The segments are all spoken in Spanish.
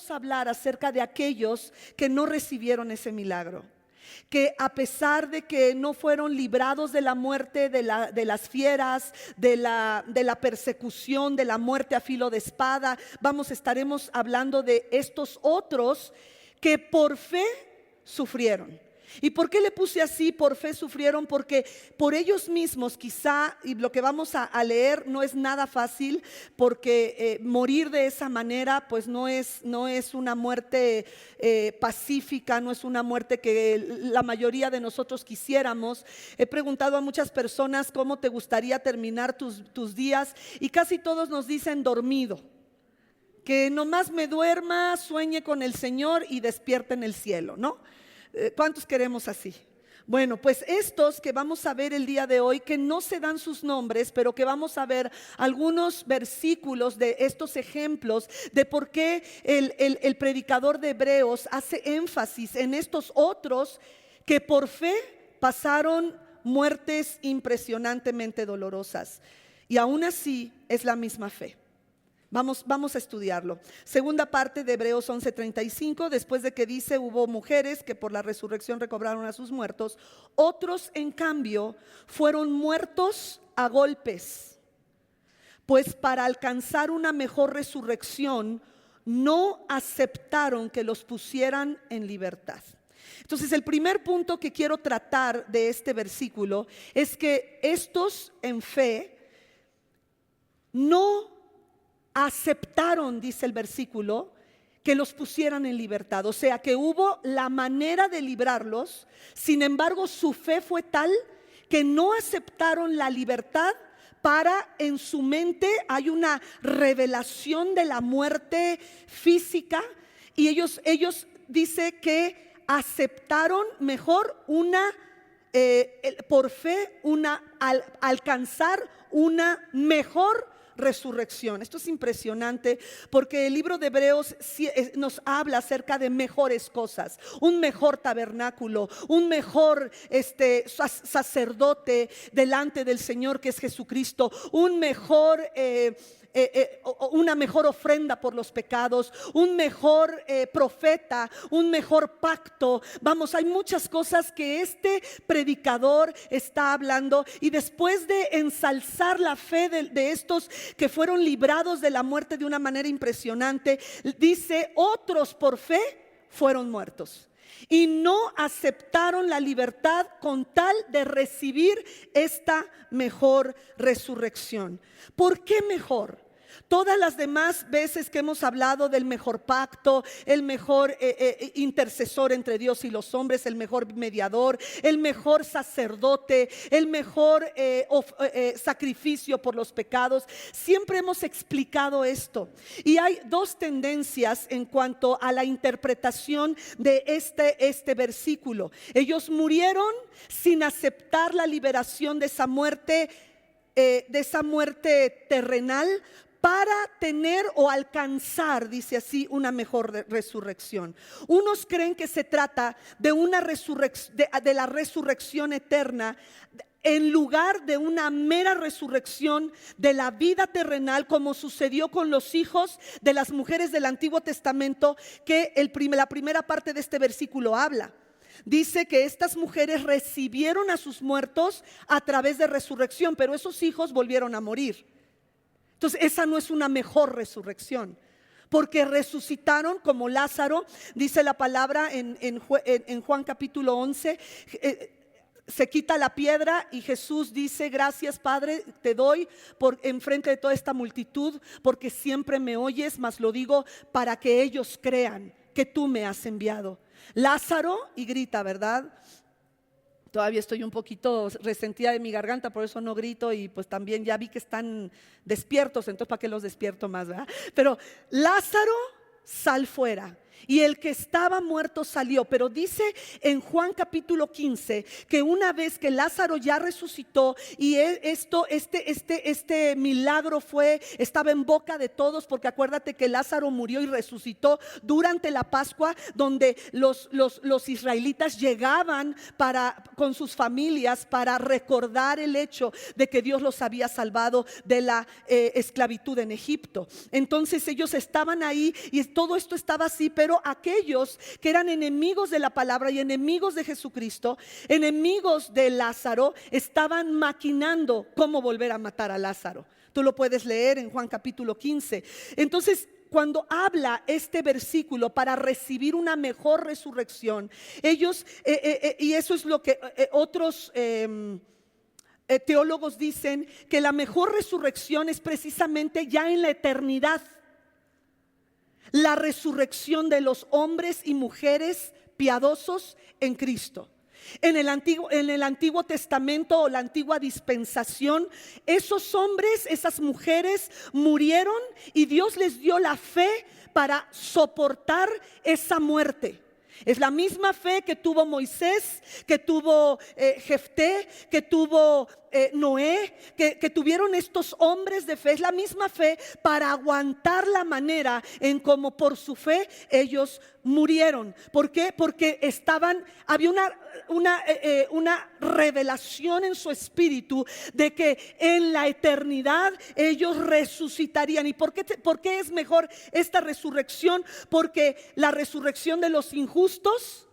vamos a hablar acerca de aquellos que no recibieron ese milagro, que a pesar de que no fueron librados de la muerte de las fieras, de la persecución, de la muerte a filo de espada, estaremos hablando de estos otros que por fe sufrieron. ¿Y por qué le puse así? Por fe sufrieron, porque por ellos mismos quizá, y lo que vamos a leer no es nada fácil, porque morir de esa manera pues no es una muerte pacífica, no es una muerte que la mayoría de nosotros quisiéramos. He preguntado a muchas personas cómo te gustaría terminar tus días, y casi todos nos dicen dormido, que nomás me duerma, sueñe con el Señor y despierte en el cielo, ¿no? ¿Cuántos queremos así? Bueno, pues estos que vamos a ver el día de hoy, que no se dan sus nombres, pero que vamos a ver algunos versículos de estos ejemplos de por qué el predicador de Hebreos hace énfasis en estos otros que por fe pasaron muertes impresionantemente dolorosas, y aún así es la misma fe. Vamos a estudiarlo. Segunda parte de Hebreos 11:35, después de que dice: hubo mujeres que por la resurrección recobraron a sus muertos, otros en cambio fueron muertos a golpes, pues para alcanzar una mejor resurrección no aceptaron que los pusieran en libertad. Entonces, el primer punto que quiero tratar de este versículo es que estos en fe no aceptaron, dice el versículo, que los pusieran en libertad. O sea que hubo la manera de librarlos, sin embargo su fe fue tal que no aceptaron la libertad. En su mente hay una revelación de la muerte física, y ellos dice que aceptaron mejor por fe alcanzar una mejor resurrección. Esto es impresionante, porque el libro de Hebreos nos habla acerca de mejores cosas: un mejor tabernáculo, un mejor sacerdote delante del Señor, que es Jesucristo, una mejor ofrenda por los pecados, un mejor profeta, un mejor pacto. Hay muchas cosas que este predicador está hablando, y después de ensalzar la fe de estos que fueron librados de la muerte de una manera impresionante, dice: otros por fe fueron muertos y no aceptaron la libertad con tal de recibir esta mejor resurrección. ¿Por qué mejor? Todas las demás veces que hemos hablado del mejor pacto, el mejor intercesor entre Dios y los hombres, el mejor mediador, el mejor sacerdote, el mejor sacrificio por los pecados, siempre hemos explicado esto. Y hay dos tendencias en cuanto a la interpretación de este versículo. Ellos murieron sin aceptar la liberación de esa muerte terrenal, para tener o alcanzar, dice así, una mejor resurrección. Unos creen que se trata de de la resurrección eterna, en lugar de una mera resurrección de la vida terrenal, como sucedió con los hijos de las mujeres del Antiguo Testamento, que la primera parte de este versículo habla. Dice que estas mujeres recibieron a sus muertos a través de resurrección, pero esos hijos volvieron a morir. Entonces esa no es una mejor resurrección, porque resucitaron como Lázaro. Dice la palabra en Juan capítulo 11, se quita la piedra y Jesús dice: gracias, Padre, te doy en frente de toda esta multitud, porque siempre me oyes, mas lo digo para que ellos crean que tú me has enviado. Lázaro, y grita, ¿verdad? Todavía estoy un poquito resentida de mi garganta, por eso no grito, y pues también ya vi que están despiertos, entonces ¿para qué los despierto más, verdad? Pero Lázaro, sal fuera. y el que estaba muerto salió. Pero dice en Juan capítulo 15 que una vez que Lázaro ya resucitó y este milagro estaba en boca de todos, porque acuérdate que Lázaro murió y resucitó durante la Pascua, donde los israelitas llegaban con sus familias para recordar el hecho de que Dios los había salvado de la esclavitud en Egipto. Entonces ellos estaban ahí y todo esto estaba así, pero aquellos que eran enemigos de la palabra y enemigos de Jesucristo, enemigos de Lázaro, estaban maquinando cómo volver a matar a Lázaro. Tú lo puedes leer en Juan capítulo 15. Entonces, cuando habla este versículo para recibir una mejor resurrección, ellos, y eso es lo que otros teólogos dicen, que la mejor resurrección es precisamente ya en la eternidad. La resurrección de los hombres y mujeres piadosos en Cristo. En el Antiguo Testamento o la antigua dispensación, esos hombres, esas mujeres murieron y Dios les dio la fe para soportar esa muerte. Es la misma fe que tuvo Moisés, que tuvo Jefté, que tuvo Noé, que tuvieron estos hombres de fe. Es la misma fe para aguantar la manera en cómo por su fe ellos murieron. ¿Por qué? Porque había una revelación en su espíritu de que en la eternidad ellos resucitarían. ¿Y por qué es mejor esta resurrección? Porque la resurrección de los injustos,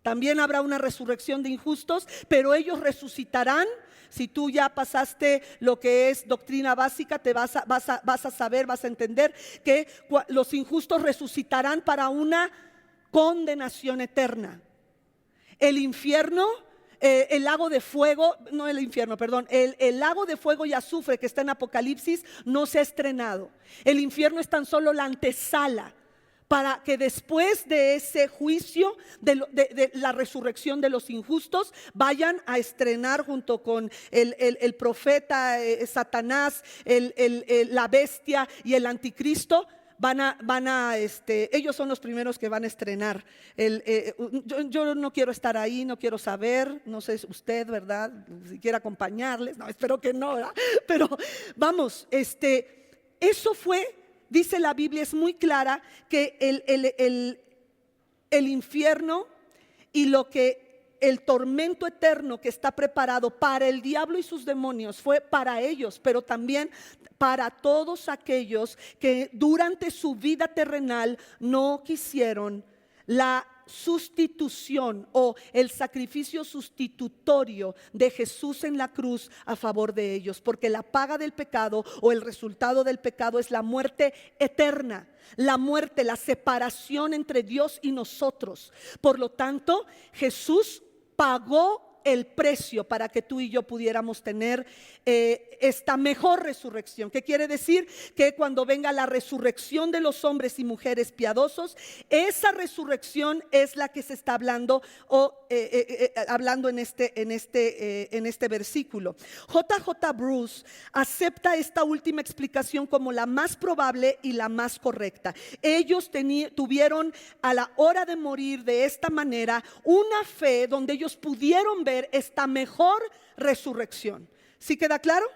también habrá una resurrección de injustos, pero ellos resucitarán. Si tú ya pasaste lo que es doctrina básica, vas a saber, vas a entender que los injustos resucitarán para una condenación eterna. El infierno, el lago de fuego, no el infierno, perdón, el lago de fuego y azufre que está en Apocalipsis no se ha estrenado. El infierno es tan solo la antesala para que después de ese juicio de la resurrección de los injustos vayan a estrenar junto con el profeta Satanás, la bestia y el anticristo. Ellos son los primeros que van a estrenar. Yo no quiero estar ahí, no quiero saber, no sé usted, ¿verdad? Si quiere acompañarles, no, espero que no, ¿verdad? Pero vamos, eso fue. Dice la Biblia, es muy clara, que el infierno y el tormento eterno que está preparado para el diablo y sus demonios fue para ellos, pero también para todos aquellos que durante su vida terrenal no quisieron la sustitución o el sacrificio sustitutorio de Jesús en la cruz a favor de ellos, porque la paga del pecado o el resultado del pecado es la muerte eterna, la muerte, la separación entre Dios y nosotros. Por lo tanto, Jesús pagó el precio para que tú y yo pudiéramos tener esta mejor resurrección. ¿Qué quiere decir? Que cuando venga la resurrección de los hombres y mujeres piadosos, esa resurrección es la que se está hablando hablando en este versículo. J.J. Bruce acepta esta última explicación como la más probable y la más correcta. Ellos tuvieron a la hora de morir de esta manera una fe donde ellos pudieron ver esta mejor resurrección. ¿Sí queda claro?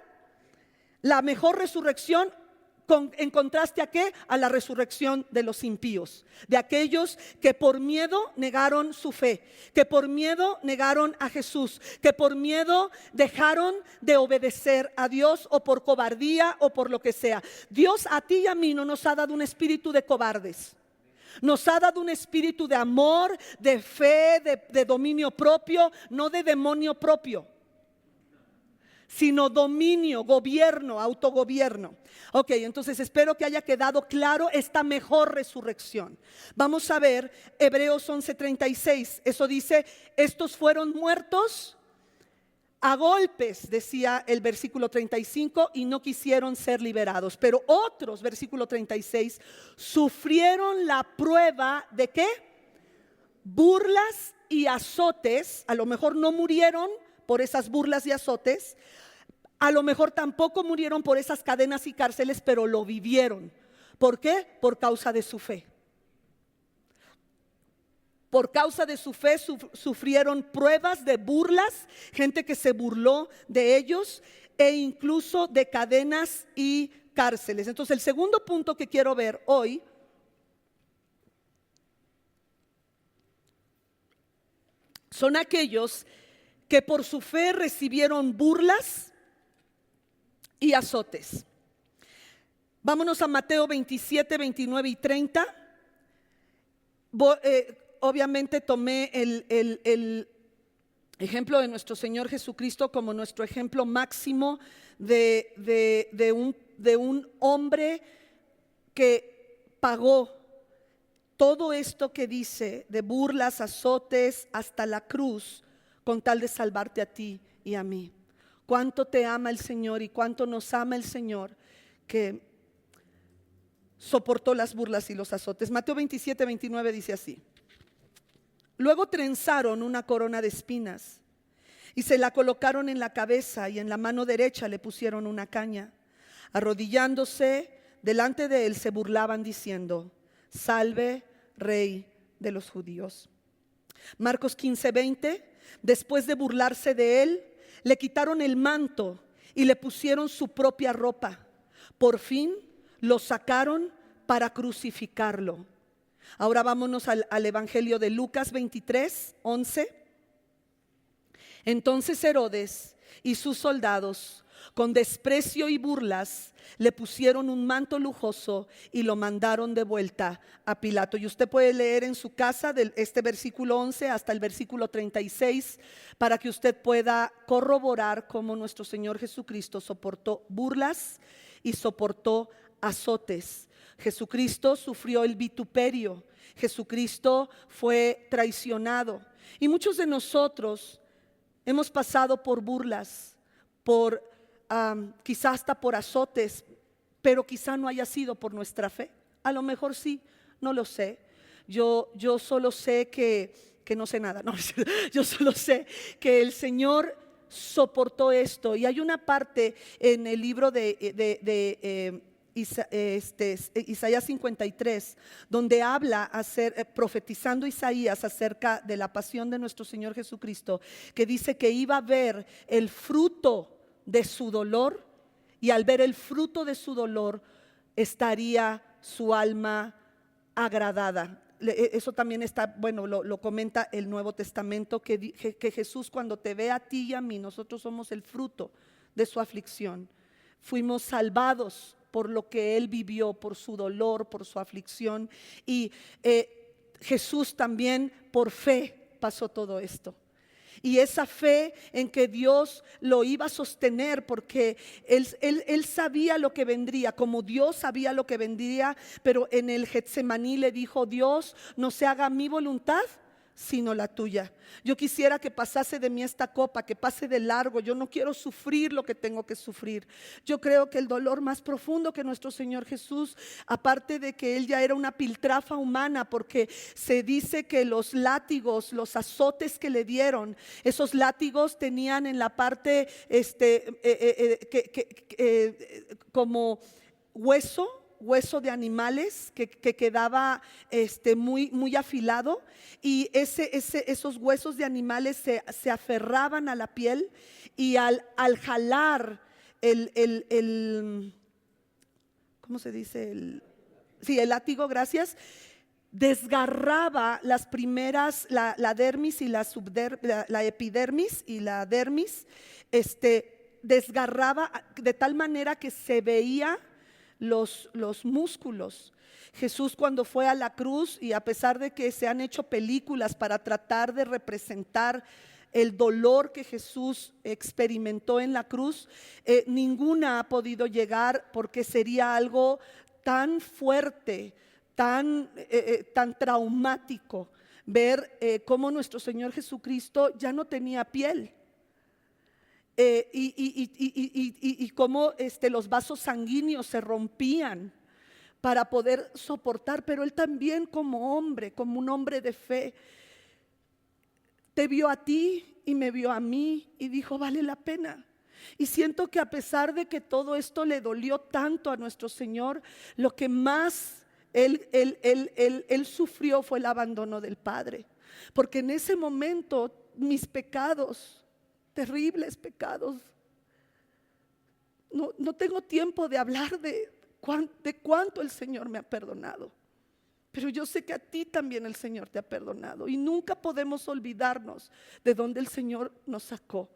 La mejor resurrección en contraste a qué? A la resurrección de los impíos, de aquellos que por miedo negaron su fe, que por miedo negaron a Jesús, que por miedo dejaron de obedecer a Dios, o por cobardía o por lo que sea. Dios a ti y a mí no nos ha dado un espíritu de cobardes. Nos ha dado un espíritu de amor, de fe, de dominio propio, no de demonio propio, sino dominio, gobierno, autogobierno. Ok, entonces espero que haya quedado claro esta mejor resurrección. Vamos a ver Hebreos 11:36. Eso dice, estos fueron muertos a golpes, decía el versículo 35, y no quisieron ser liberados. Pero otros, versículo 36, sufrieron la prueba de ¿qué? Burlas y azotes. A lo mejor no murieron por esas burlas y azotes, a lo mejor tampoco murieron por esas cadenas y cárceles, pero lo vivieron. ¿Por qué? Por causa de su fe. Por causa de su fe sufrieron pruebas de burlas, gente que se burló de ellos, e incluso de cadenas y cárceles. Entonces, el segundo punto que quiero ver hoy son aquellos que por su fe recibieron burlas y azotes. Vámonos a Mateo 27, 29 y 30. Obviamente tomé el ejemplo de nuestro Señor Jesucristo como nuestro ejemplo máximo de un hombre que pagó todo esto que dice de burlas, azotes, hasta la cruz, con tal de salvarte a ti y a mí. Cuánto te ama el Señor y cuánto nos ama el Señor, que soportó las burlas y los azotes. Mateo 27, 29 dice así: luego trenzaron una corona de espinas y se la colocaron en la cabeza, y en la mano derecha le pusieron una caña. Arrodillándose delante de él, se burlaban diciendo: salve, Rey de los judíos. Marcos 15, 20. Después de burlarse de él, le quitaron el manto y le pusieron su propia ropa. Por fin lo sacaron para crucificarlo. Ahora vámonos al Evangelio de Lucas 23, 11. Entonces Herodes y sus soldados, con desprecio y burlas, le pusieron un manto lujoso y lo mandaron de vuelta a Pilato. Y usted puede leer en su casa este versículo 11 hasta el versículo 36 para que usted pueda corroborar cómo nuestro Señor Jesucristo soportó burlas y soportó azotes. Jesucristo sufrió el vituperio. Jesucristo fue traicionado. Y muchos de nosotros hemos pasado por burlas, por quizás hasta por azotes, pero quizá no haya sido por nuestra fe. A lo mejor sí, no lo sé. Yo solo sé que no sé nada. No, yo solo sé que el Señor soportó esto. Y hay una parte en el libro de Isaías 53, donde habla profetizando Isaías acerca de la pasión de nuestro Señor Jesucristo, que dice que iba a ver el fruto de su dolor, y al ver el fruto de su dolor estaría su alma agradada. Eso también está, bueno, lo comenta el Nuevo Testamento, que Jesús, cuando te ve a ti y a mí, nosotros somos el fruto de su aflicción. Fuimos salvados por lo que Él vivió, por su dolor, por su aflicción. Y Jesús también por fe pasó todo esto. Y esa fe en que Dios lo iba a sostener, porque él sabía lo que vendría, como Dios sabía lo que vendría. Pero en el Getsemaní le dijo: Dios, no se haga mi voluntad sino la tuya. Yo quisiera que pasase de mí esta copa, que pase de largo. Yo no quiero sufrir lo que tengo que sufrir. Yo creo que el dolor más profundo que nuestro Señor Jesús, aparte de que Él ya era una piltrafa humana, porque se dice que los látigos, los azotes que le dieron, esos látigos tenían en la parte como hueso de animales que quedaba muy afilado, y esos huesos de animales se aferraban a la piel, y al jalar ¿cómo se dice? El látigo, gracias, desgarraba las primeras, la dermis y la epidermis y la dermis, desgarraba de tal manera que se veía los músculos. Jesús, cuando fue a la cruz, y a pesar de que se han hecho películas para tratar de representar el dolor que Jesús experimentó en la cruz, ninguna ha podido llegar, porque sería algo tan fuerte, tan traumático, ver cómo nuestro Señor Jesucristo ya no tenía piel. Y cómo los vasos sanguíneos se rompían para poder soportar. Pero Él también, como hombre, como un hombre de fe, te vio a ti y me vio a mí y dijo: vale la pena. Y siento que a pesar de que todo esto le dolió tanto a nuestro Señor, lo que más Él sufrió fue el abandono del Padre. Porque en ese momento mis pecados, terribles pecados, no tengo tiempo de hablar de cuánto el Señor me ha perdonado. Pero yo sé que a ti también el Señor te ha perdonado. Y nunca podemos olvidarnos de dónde el Señor nos sacó.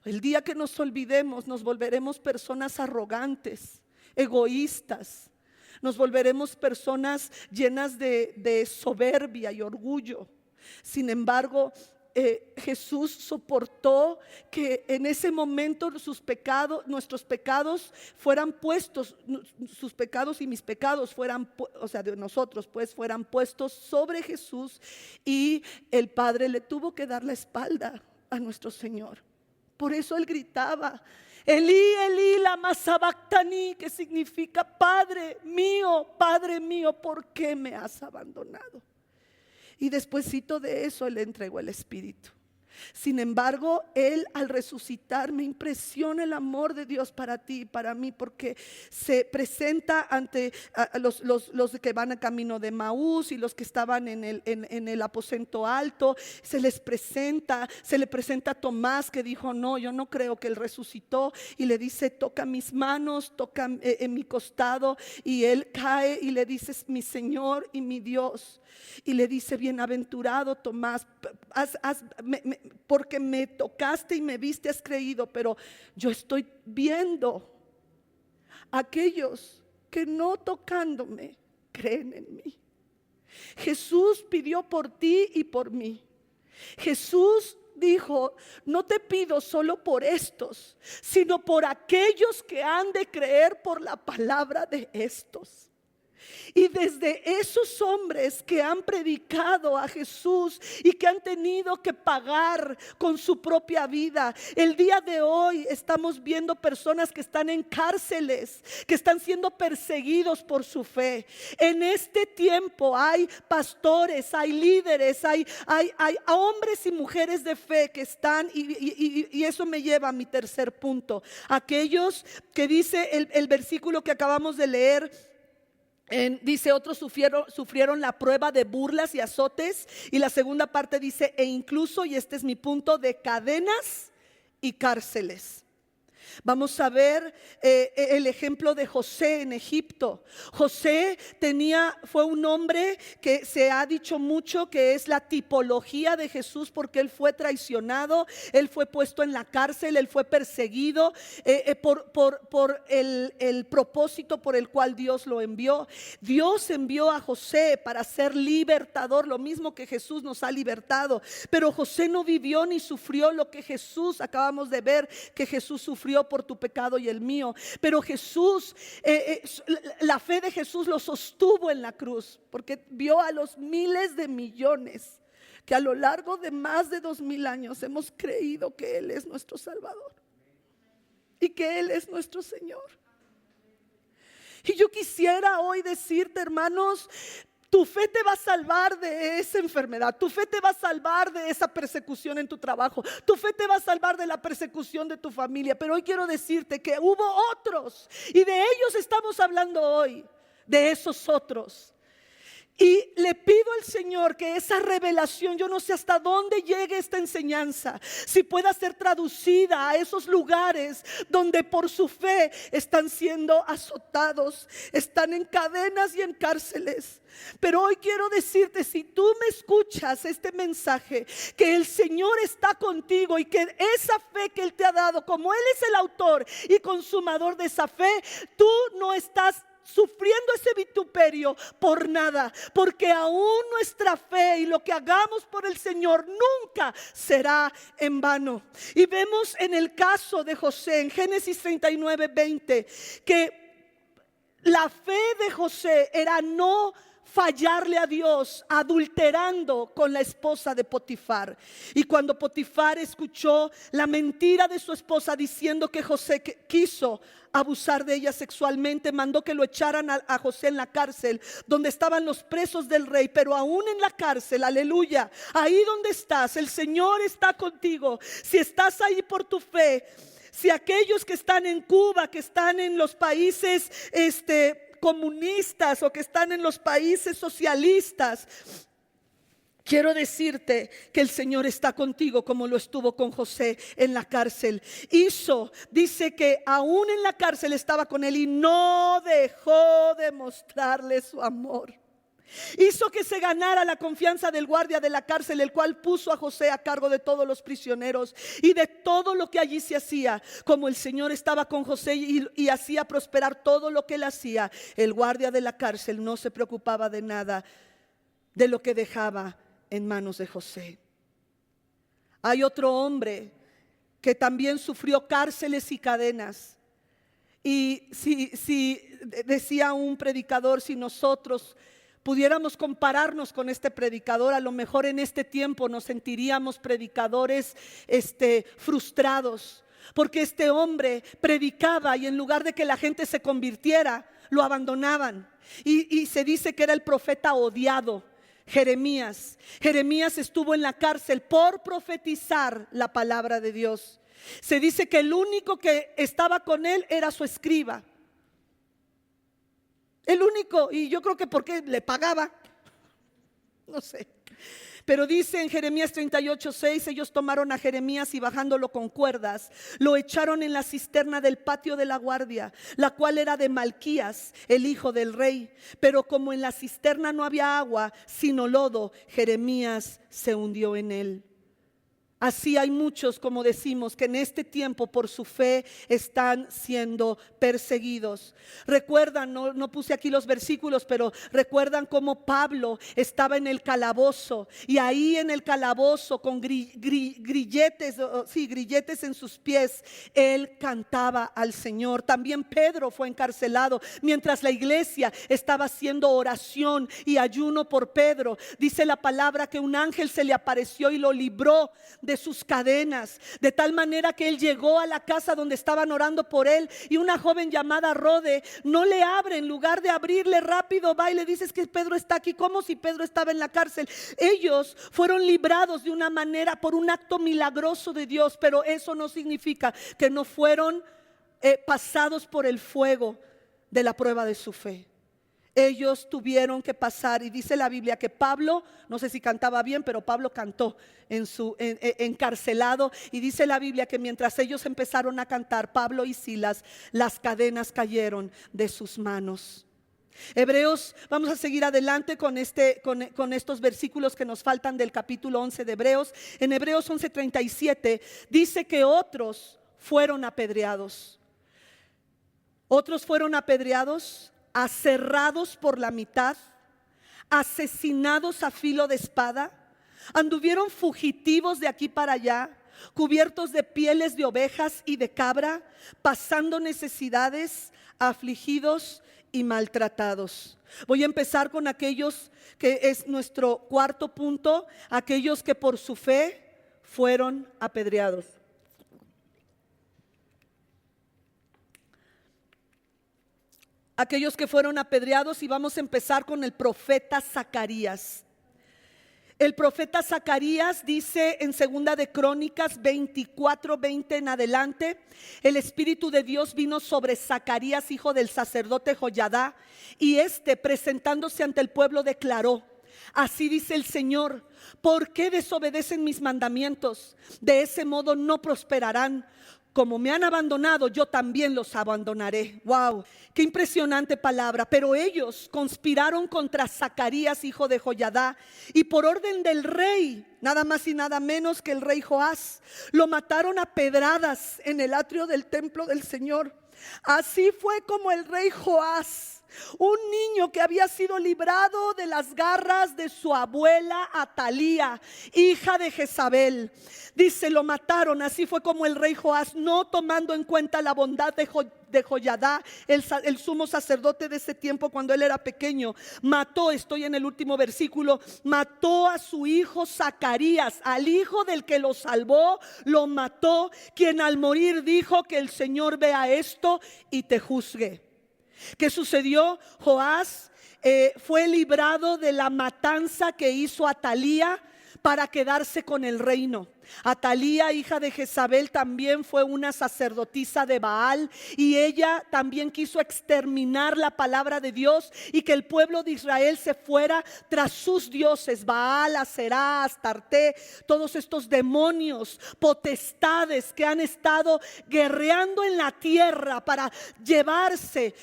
El día que nos olvidemos, nos volveremos personas arrogantes, egoístas. Nos volveremos personas llenas de soberbia y orgullo. Sin embargo, Jesús soportó que en ese momento nuestros pecados fueran puestos, sus pecados y mis pecados fueran, o sea, de nosotros pues fueran puestos sobre Jesús, y el Padre le tuvo que dar la espalda a nuestro Señor. Por eso Él gritaba: Elí, Elí, lama sabactani, que significa: Padre mío, ¿por qué me has abandonado? Y despuesito de eso Él le entregó el Espíritu. Sin embargo, Él al resucitar, me impresiona el amor de Dios para ti y para mí, porque se presenta ante los que van a camino de Maús y los que estaban en el aposento alto. Se le presenta a Tomás, que dijo: no, yo no creo que Él resucitó, y le dice: toca mis manos, toca en mi costado, y él cae y le dice: mi Señor y mi Dios. Y le dice: bienaventurado Tomás, porque me tocaste y me viste, has creído. Pero yo estoy viendo a aquellos que no tocándome creen en mí. Jesús pidió por ti y por mí. Jesús dijo: no te pido solo por estos, sino por aquellos que han de creer por la palabra de estos. Y desde esos hombres que han predicado a Jesús y que han tenido que pagar con su propia vida, el día de hoy estamos viendo personas que están en cárceles, que están siendo perseguidos por su fe. En este tiempo hay pastores, hay líderes, hay hombres y mujeres de fe que están, y eso me lleva a mi tercer punto. Aquellos que dice el versículo que acabamos de leer. Dice: otros sufrieron la prueba de burlas y azotes. Y la segunda parte dice: e incluso, y este es mi punto, de cadenas y cárceles. Vamos a ver el ejemplo de José en Egipto. José fue un hombre que se ha dicho mucho que es la tipología de Jesús, porque él fue traicionado, él fue puesto en la cárcel, él fue perseguido por el propósito por el cual Dios lo envió. Dios envió a José para ser libertador, lo mismo que Jesús nos ha libertado. Pero José no vivió ni sufrió lo que Jesús, acabamos de ver que Jesús sufrió por tu pecado y el mío. Pero Jesús, la fe de Jesús lo sostuvo en la cruz, porque vio a los miles de millones que a lo largo de más de 2000 años hemos creído que Él es nuestro Salvador y que Él es nuestro Señor. Y yo quisiera hoy decirte, hermanos, tu fe te va a salvar de esa enfermedad. Tu fe te va a salvar de esa persecución en tu trabajo. Tu fe te va a salvar de la persecución de tu familia. Pero hoy quiero decirte que hubo otros, y de ellos estamos hablando hoy, de esos otros. Y le pido al Señor que esa revelación, yo no sé hasta dónde llegue esta enseñanza, si pueda ser traducida a esos lugares donde por su fe están siendo azotados, están en cadenas y en cárceles. Pero hoy quiero decirte, si tú me escuchas este mensaje, que el Señor está contigo y que esa fe que Él te ha dado, como Él es el autor y consumador de esa fe, tú no estás sufriendo ese vituperio por nada, porque aún nuestra fe y lo que hagamos por el Señor nunca será en vano. Y vemos en el caso de José en Génesis 39:20 que la fe de José era no fallarle a Dios adulterando con la esposa de Potifar. Y cuando Potifar escuchó la mentira de su esposa diciendo que José quiso abusar de ella sexualmente, mandó que lo echaran a José en la cárcel donde estaban los presos del rey. Pero aún en la cárcel, aleluya, ahí donde estás, el Señor está contigo. Si estás ahí por tu fe, si aquellos que están en Cuba, que están en los países comunistas o que están en los países socialistas, Quiero decirte que el Señor está contigo como lo estuvo con José en la cárcel. Dice que aún en la cárcel estaba con él y no dejó de mostrarle su amor. Hizo que se ganara la confianza del guardia de la cárcel, el cual puso a José a cargo de todos los prisioneros y de todo lo que allí se hacía. Como el Señor estaba con José y hacía prosperar todo lo que él hacía, el guardia de la cárcel no se preocupaba de nada de lo que dejaba en manos de José. Hay otro hombre que también sufrió cárceles y cadenas. Y si decía un predicador, si nosotros pudiéramos compararnos con este predicador, a lo mejor en este tiempo nos sentiríamos predicadores frustrados, porque este hombre predicaba y en lugar de que la gente se convirtiera, lo abandonaban. Y se dice que era el profeta odiado. Jeremías estuvo en la cárcel por profetizar la palabra de Dios. Se dice que el único que estaba con él era su escriba. El único, y yo creo que porque le pagaba, no sé. Pero dice en Jeremías 38:6, ellos tomaron a Jeremías y bajándolo con cuerdas, lo echaron en la cisterna del patio de la guardia, la cual era de Malquías, el hijo del rey. Pero como en la cisterna no había agua, sino lodo, Jeremías se hundió en él. Así hay muchos, como decimos, que en este tiempo por su fe están siendo perseguidos. Recuerdan, no puse aquí los versículos, pero recuerdan cómo Pablo estaba en el calabozo. Y ahí en el calabozo con grilletes en sus pies, él cantaba al Señor. También Pedro fue encarcelado mientras la iglesia estaba haciendo oración y ayuno por Pedro. Dice la palabra que un ángel se le apareció y lo libró de sus cadenas, de tal manera que él llegó a la casa donde estaban orando por él, y una joven llamada Rode no le abre. En lugar de abrirle, rápido va y le dice: es que Pedro está aquí, como si Pedro estaba en la cárcel. Ellos fueron librados de una manera, por un acto milagroso de Dios, pero eso no significa que no fueron pasados por el fuego de la prueba de su fe. Ellos tuvieron que pasar, y dice la Biblia que Pablo, no sé si cantaba bien, pero Pablo cantó encarcelado, y dice la Biblia que mientras ellos empezaron a cantar, Pablo y Silas, las cadenas cayeron de sus manos. Hebreos, vamos a seguir adelante con estos versículos que nos faltan del capítulo 11 de Hebreos. En Hebreos 11:37 dice que otros fueron apedreados. Otros fueron apedreados, aserrados por la mitad, asesinados a filo de espada, anduvieron fugitivos de aquí para allá, cubiertos de pieles de ovejas y de cabra, pasando necesidades, afligidos y maltratados. Voy a empezar con aquellos que es nuestro cuarto punto, aquellos que por su fe fueron apedreados. Aquellos que fueron apedreados, y vamos a empezar con el profeta Zacarías. El profeta Zacarías dice en 2 de Crónicas 24:20 en adelante: el Espíritu de Dios vino sobre Zacarías, hijo del sacerdote Joyadá, y presentándose ante el pueblo declaró: así dice el Señor, ¿por qué desobedecen mis mandamientos? De ese modo no prosperarán. Como me han abandonado, yo también los abandonaré. Wow, qué impresionante palabra. Pero ellos conspiraron contra Zacarías, hijo de Joyadá, y por orden del rey, nada más y nada menos que el rey Joás, lo mataron a pedradas en el atrio del templo del Señor. Así fue como el rey Joás, un niño que había sido librado de las garras de su abuela Atalía, hija de Jezabel, dice, lo mataron. Así fue como el rey Joás, no tomando en cuenta la bondad de Joyadá, el sumo sacerdote de ese tiempo, cuando él era pequeño, mató, estoy en el último versículo, mató a su hijo Zacarías, al hijo del que lo salvó, lo mató, quien al morir dijo: que el Señor vea esto y te juzgue. ¿Qué sucedió? Joás fue librado de la matanza que hizo Atalía para quedarse con el reino. Atalía, hija de Jezabel, también fue una sacerdotisa de Baal, y ella también quiso exterminar la palabra de Dios y que el pueblo de Israel se fuera tras sus dioses, Baal, Aserá, Astarte, todos estos demonios, potestades que han estado guerreando en la tierra para llevarse,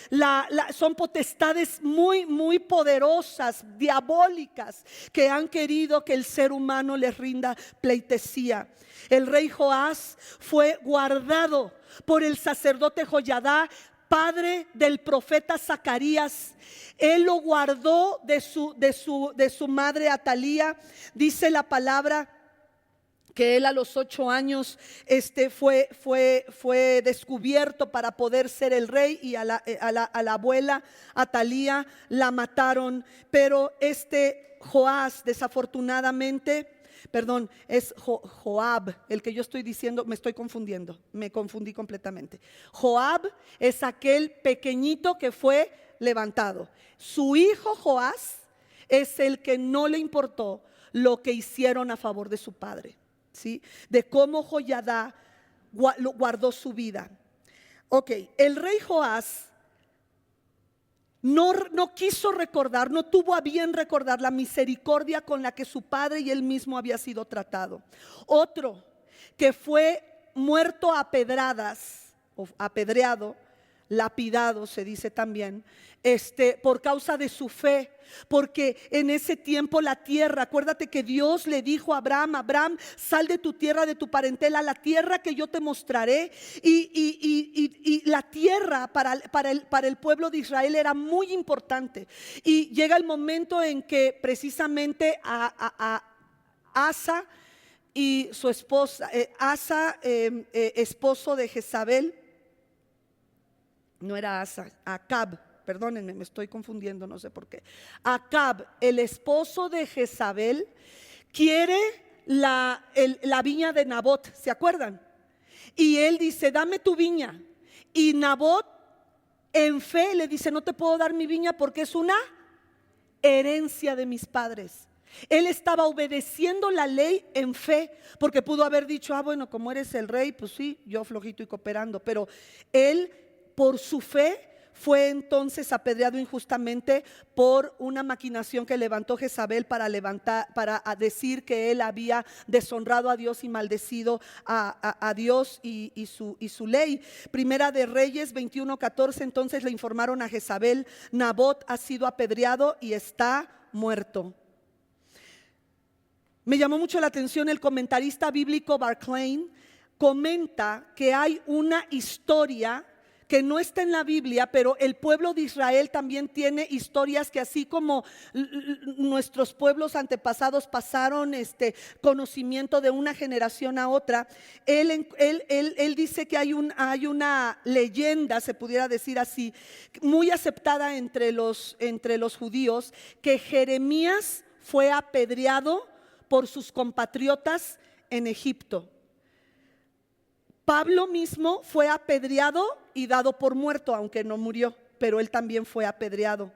son potestades muy poderosas, diabólicas, que han querido que el ser humano les rinda pleitesía. El rey Joás fue guardado por el sacerdote Joyadá, padre del profeta Zacarías. Él lo guardó de su madre Atalía. Dice la palabra que él a los 8 años fue descubierto para poder ser el rey, y a la abuela Atalía la mataron. Pero Joás, desafortunadamente, perdón, es Joab, el que yo estoy diciendo, me estoy confundiendo, me confundí completamente. Joab es aquel pequeñito que fue levantado. Su hijo Joás es el que no le importó lo que hicieron a favor de su padre, ¿sí? De cómo Joyadá guardó su vida. Ok, el rey Joás no quiso recordar, no tuvo a bien recordar la misericordia con la que su padre y él mismo había sido tratado. Otro que fue muerto a pedradas, o apedreado, lapidado se dice también, por causa de su fe. Porque en ese tiempo la tierra, acuérdate que Dios le dijo a Abraham, sal de tu tierra, de tu parentela, a la tierra que yo te mostraré. Y la tierra para el pueblo de Israel era muy importante. Y llega el momento en que precisamente a Asa y su esposa, esposo de Jezabel, no era Asa, Acab. Perdónenme, me estoy confundiendo, no sé por qué. Acab, el esposo de Jezabel, quiere la viña de Nabot, ¿se acuerdan? Y él dice, dame tu viña. Y Nabot, en fe, le dice, no te puedo dar mi viña porque es una herencia de mis padres. Él estaba obedeciendo la ley en fe, porque pudo haber dicho, bueno, como eres el rey, pues sí, yo flojito y cooperando. Pero él, por su fe, fue entonces apedreado injustamente por una maquinación que levantó Jezabel para decir que él había deshonrado a Dios y maldecido a Dios y su ley. Primera de Reyes 21:14, entonces le informaron a Jezabel, Nabot ha sido apedreado y está muerto. Me llamó mucho la atención el comentarista bíblico Barclay, comenta que hay una historia que no está en la Biblia, pero el pueblo de Israel también tiene historias que, así como nuestros pueblos antepasados pasaron conocimiento de una generación a otra. Él dice que hay una leyenda, se pudiera decir así, muy aceptada entre los judíos, que Jeremías fue apedreado por sus compatriotas en Egipto. Pablo mismo fue apedreado y dado por muerto, aunque no murió, pero él también fue apedreado.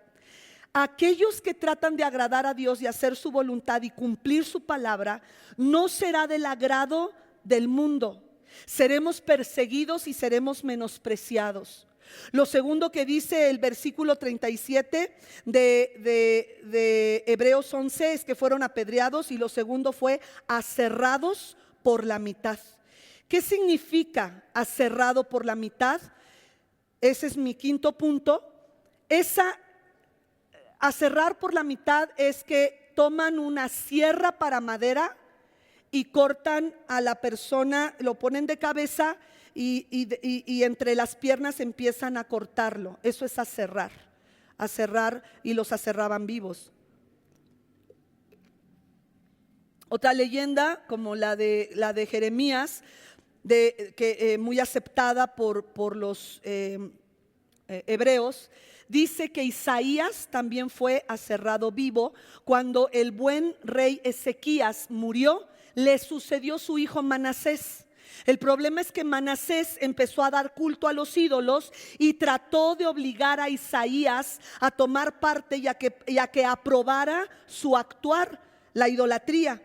Aquellos que tratan de agradar a Dios y hacer su voluntad y cumplir su palabra, no será del agrado del mundo. Seremos perseguidos y seremos menospreciados. Lo segundo que dice el versículo 37 de Hebreos 11 es que fueron apedreados, y lo segundo fue aserrados por la mitad. ¿Qué significa aserrado por la mitad? Ese es mi quinto punto. Aserrar por la mitad es que toman una sierra para madera y cortan a la persona, lo ponen de cabeza y entre las piernas empiezan a cortarlo. Eso es aserrar, y los aserraban vivos. Otra leyenda, como la de Jeremías, muy aceptada por los hebreos, dice que Isaías también fue aserrado vivo. Cuando el buen rey Ezequías murió, le sucedió su hijo Manasés. El problema es que Manasés empezó a dar culto a los ídolos y trató de obligar a Isaías a tomar parte y a que aprobara su actuar, la idolatría.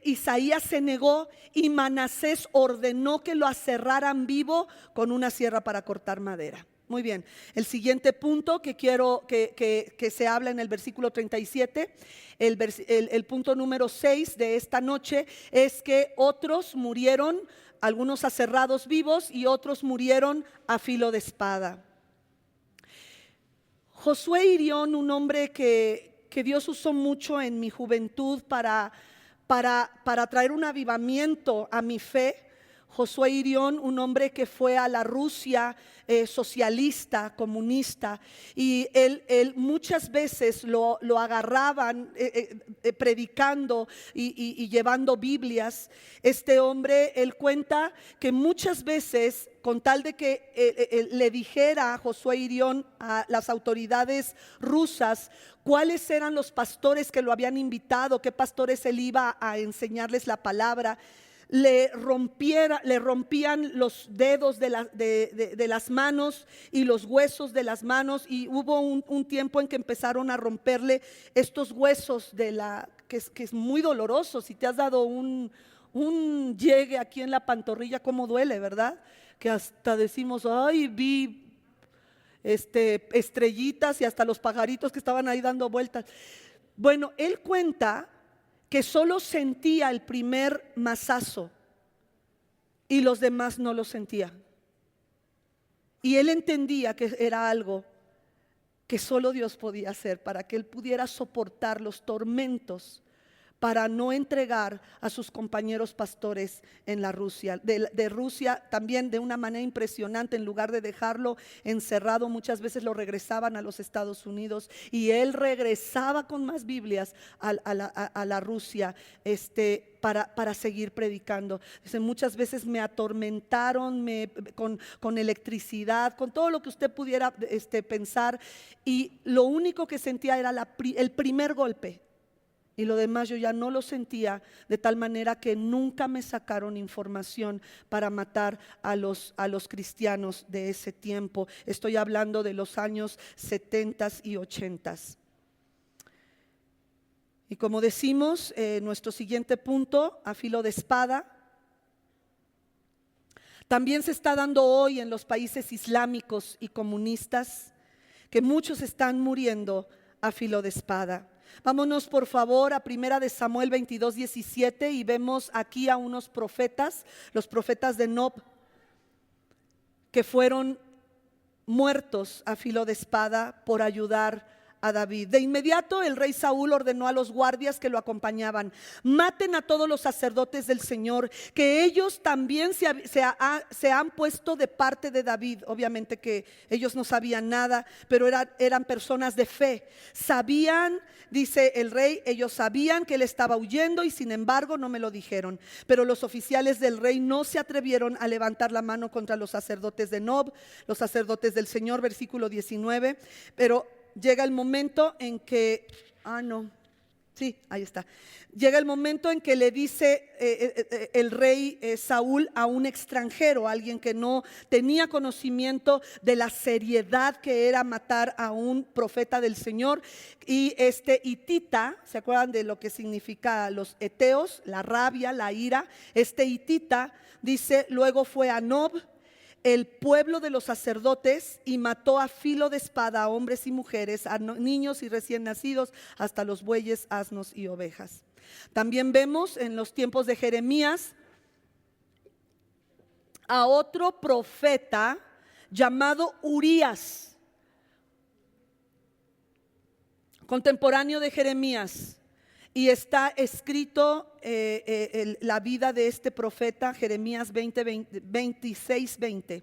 Isaías se negó y Manasés ordenó que lo aserraran vivo con una sierra para cortar madera. Muy bien, el siguiente punto que quiero que se habla en el versículo 37, el punto número 6 de esta noche es que otros murieron, algunos aserrados vivos y otros murieron a filo de espada. Josué Irión, un hombre que Dios usó mucho en mi juventud para traer un avivamiento a mi fe. Josué Irión, un hombre que fue a la Rusia socialista, comunista, y él muchas veces lo agarraban predicando y llevando Biblias. Este hombre, él cuenta que muchas veces, con tal de que le dijera a Josué Irión a las autoridades rusas cuáles eran los pastores que lo habían invitado, qué pastores él iba a enseñarles la palabra, le rompían los dedos de las manos y los huesos de las manos, y hubo un tiempo en que empezaron a romperle estos huesos que es muy doloroso. Si te has dado un llegue aquí en la pantorrilla, cómo duele, ¿verdad? Que hasta decimos, ay, vi estrellitas y hasta los pajaritos que estaban ahí dando vueltas. Bueno, él cuenta que solo sentía el primer mazazo y los demás no lo sentían. Y él entendía que era algo que solo Dios podía hacer para que él pudiera soportar los tormentos, para no entregar a sus compañeros pastores en la Rusia. De Rusia también de una manera impresionante, en lugar de dejarlo encerrado, muchas veces lo regresaban a los Estados Unidos y él regresaba con más Biblias a la Rusia para seguir predicando. Dice, muchas veces me atormentaron con electricidad, con todo lo que usted pudiera pensar, y lo único que sentía era el primer golpe. Y lo demás yo ya no lo sentía, de tal manera que nunca me sacaron información para matar a los cristianos de ese tiempo. Estoy hablando de los años 70 y 80. Y como decimos, nuestro siguiente punto, a filo de espada, también se está dando hoy en los países islámicos y comunistas, que muchos están muriendo a filo de espada. Vámonos por favor a Primera de Samuel 22:17 y vemos aquí a unos profetas, los profetas de Nob, que fueron muertos a filo de espada por ayudar a David. De inmediato el rey Saúl ordenó a los guardias que lo acompañaban: maten a todos los sacerdotes del Señor, que ellos también se han puesto de parte de David. Obviamente que ellos no sabían nada, pero eran personas de fe. Sabían, dice el rey, ellos sabían que él estaba huyendo y sin embargo no me lo dijeron. Pero los oficiales del rey no se atrevieron a levantar la mano contra los sacerdotes de Nob, los sacerdotes del Señor, versículo 19. Pero llega el momento en que, llega el momento en que le dice el rey Saúl a un extranjero, alguien que no tenía conocimiento de la seriedad que era matar a un profeta del Señor. Y este hitita, ¿se acuerdan de lo que significa los heteos? La rabia, la ira. Este hitita dice, luego fue a Nob, el pueblo de los sacerdotes, y mató a filo de espada a hombres y mujeres, a niños y recién nacidos, hasta los bueyes, asnos y ovejas. También vemos en los tiempos de Jeremías a otro profeta llamado Urías, contemporáneo de Jeremías. Y está escrito la vida de este profeta, Jeremías 26:20.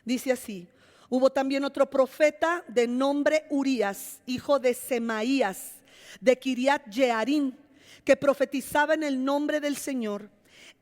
Dice así: hubo también otro profeta de nombre Urías, hijo de Semaías, de Kiriat Jearim, que profetizaba en el nombre del Señor.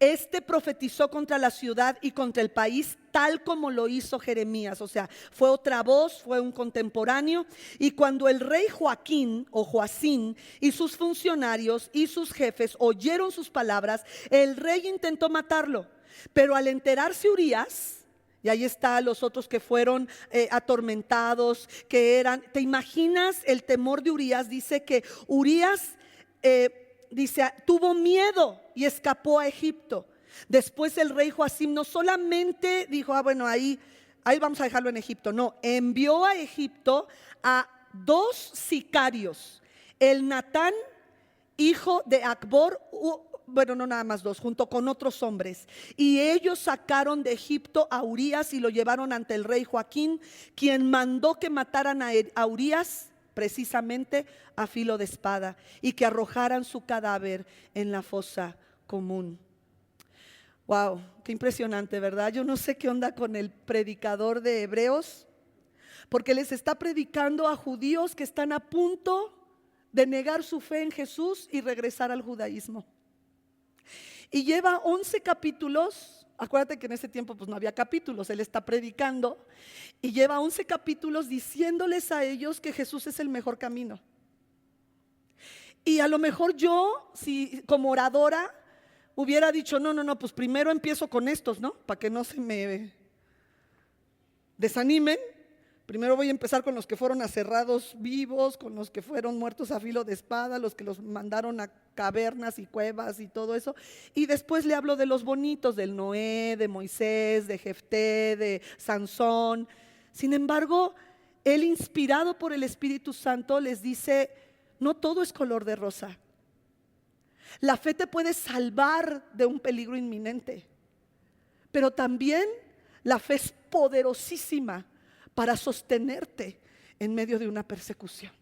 Este profetizó contra la ciudad y contra el país, tal como lo hizo Jeremías. O sea, fue otra voz, fue un contemporáneo. Y cuando el rey Joacín y sus funcionarios y sus jefes oyeron sus palabras, el rey intentó matarlo. Pero al enterarse Urías, y ahí está los otros que fueron atormentados, que eran, ¿te imaginas el temor de Urías? Dice que Urías dice, tuvo miedo y escapó a Egipto. Después el rey Joacim no solamente dijo, bueno, ahí vamos a dejarlo en Egipto. No, envió a Egipto a 2 sicarios. El Natán, hijo de Acbor, bueno, no nada más 2, junto con otros hombres. Y ellos sacaron de Egipto a Urías y lo llevaron ante el rey Joaquín, quien mandó que mataran a Urías precisamente a filo de espada y que arrojaran su cadáver en la fosa común. Wow, qué impresionante, ¿verdad? Yo no sé qué onda con el predicador de Hebreos, porque les está predicando a judíos que están a punto de negar su fe en Jesús y regresar al judaísmo. Y lleva 11 capítulos. Acuérdate que en ese tiempo pues no había capítulos, él está predicando y lleva 11 capítulos diciéndoles a ellos que Jesús es el mejor camino. Y a lo mejor yo, si como oradora hubiera dicho, no, pues primero empiezo con estos, ¿no? Para que no se me desanimen. Primero voy a empezar con los que fueron aserrados vivos, con los que fueron muertos a filo de espada, los que los mandaron a cavernas y cuevas y todo eso. Y después le hablo de los bonitos, del Noé, de Moisés, de Jefté, de Sansón. Sin embargo, él, inspirado por el Espíritu Santo, les dice, no todo es color de rosa. La fe te puede salvar de un peligro inminente, pero también la fe es poderosísima para sostenerte en medio de una persecución.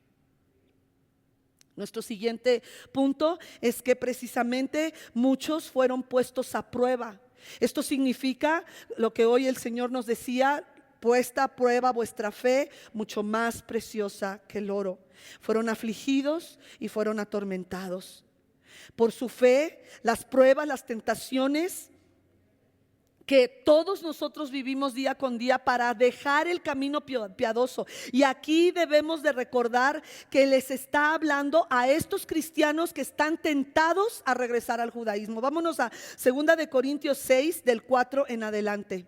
Nuestro siguiente punto es que precisamente muchos fueron puestos a prueba. Esto significa lo que hoy el Señor nos decía, puesta a prueba vuestra fe, mucho más preciosa que el oro. Fueron afligidos y fueron atormentados. Por su fe, las pruebas, las tentaciones que todos nosotros vivimos día con día para dejar el camino piadoso. Y aquí debemos de recordar que les está hablando a estos cristianos que están tentados a regresar al judaísmo. Vámonos a 2 Corintios 6, del 4 en adelante.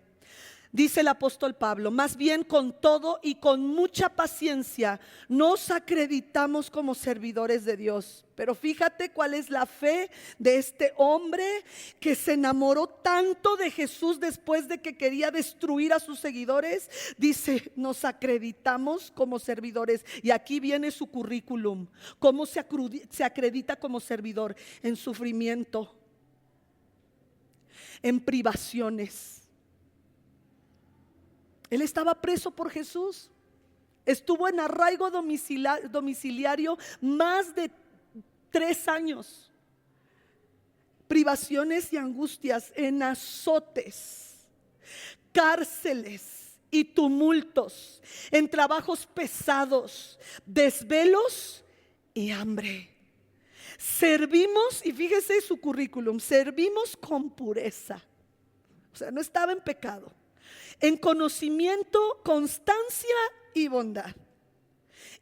Dice el apóstol Pablo, más bien con todo y con mucha paciencia nos acreditamos como servidores de Dios. Pero fíjate cuál es la fe de este hombre que se enamoró tanto de Jesús después de que quería destruir a sus seguidores. Dice, nos acreditamos como servidores. Y aquí viene su currículum. ¿Cómo se acredita como servidor? En sufrimiento, en privaciones. Él estaba preso por Jesús. Estuvo en arraigo domiciliario más de 3 años. Privaciones y angustias, en azotes, cárceles y tumultos, en trabajos pesados, desvelos y hambre. Servimos, y fíjese su currículum, servimos con pureza. O sea, no estaba en pecado. En conocimiento, constancia y bondad.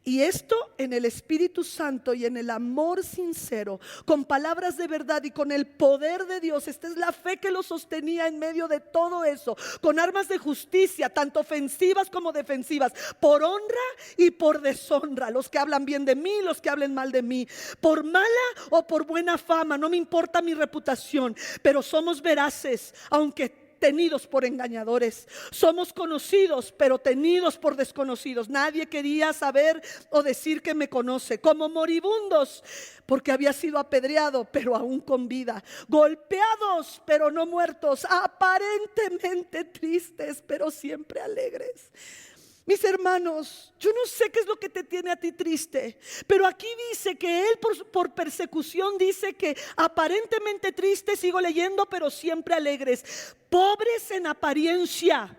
Y esto en el Espíritu Santo y en el amor sincero, con palabras de verdad y con el poder de Dios. Esta es la fe que lo sostenía en medio de todo eso, con armas de justicia, tanto ofensivas como defensivas, por honra y por deshonra. Los que hablan bien de mí, los que hablen mal de mí, por mala o por buena fama, no me importa mi reputación, pero somos veraces, aunque tenidos por engañadores. Somos conocidos, pero tenidos por desconocidos. Nadie quería saber o decir que me conoce. Como moribundos, porque había sido apedreado, pero aún con vida. Golpeados, pero no muertos. Aparentemente tristes, pero siempre alegres. Mis hermanos, yo no sé qué es lo que te tiene a ti triste, pero aquí dice que él por persecución dice que aparentemente tristes, sigo leyendo, pero siempre alegres, pobres en apariencia,